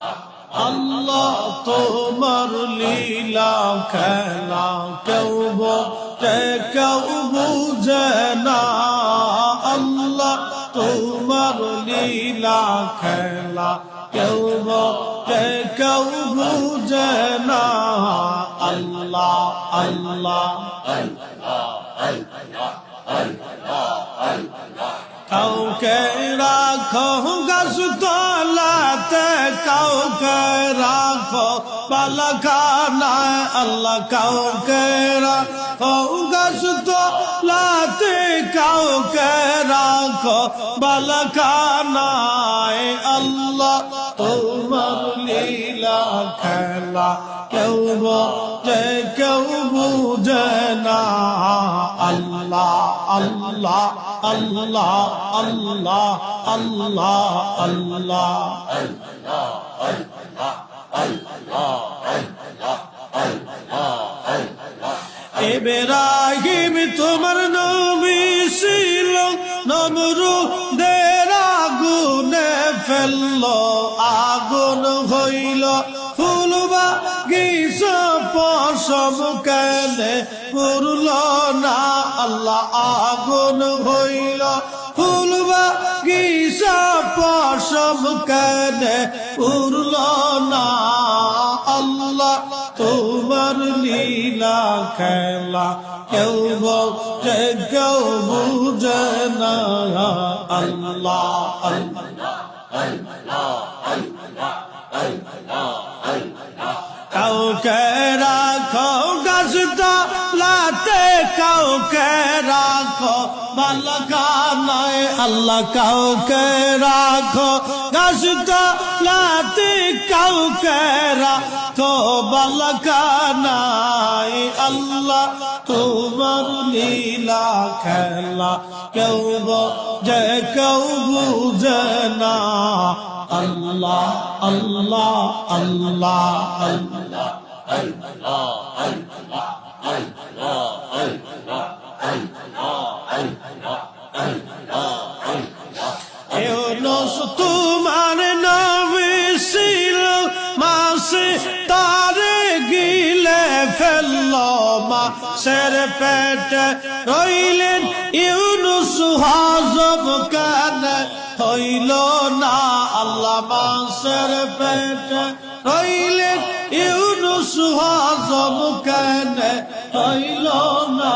আল্লাহ তোমার লীলা খেলা কেউ বোঝে কেউ বুঝে না। আল্লাহ তোমার লীলা খেলা কেউ বোঝে কেউ বুঝে না। আল্লাহ আল্লাহ কাউকে রাখো গাছ তলাতে, কাউকে রাখো বালাখানায়। আল্লাহ কাউকে রাখো গাছ তলাতে, কাউকে রাখো বালাখানায়। আল্লাহ তোমার লীলা খেলা কেউ বোঝে কেউ বুঝে না। আল্লাহ আল্লাহ আল্লাহ আল্লাহ আল্লাহ আল্লাহ ইব্রাহিম তোমার নবী ছিল, নমরুদের আগুনে ফেললো, আগুন হইল ফুল বাগিচা পশম কেনে পুরল না। আল্লাহ আগুন হইল ফুল বাগিচা পশম কেনে পুরল না। আল্লাহ তোমার লীলা খেলা কেউ বোঝে কেউ বুঝে না। আল্লাহ কাউকে রাখো গাছ তলাতে, কাউকে রাখো বালাখানায়। আল্লাহ কাউকে রাখো গাছ তলাতে, কাউকে রাখো বালাখানায়। আল্লাহ তোমার লীলা খেলা কেউ বোঝে কেউ বুঝে না। আল্লাহ আল্লাহ আল্লাহ আল্লাহ ইউনূস তোমার নবী ছিল, মাছে তারে গিলে ফেললো, মাছের পেটে রইলেন ইউনূস, হজম কেনে হইল না। আল্লাহ মাছের পেটে রইলেন ইউনূস, হজম কেনে হইল না।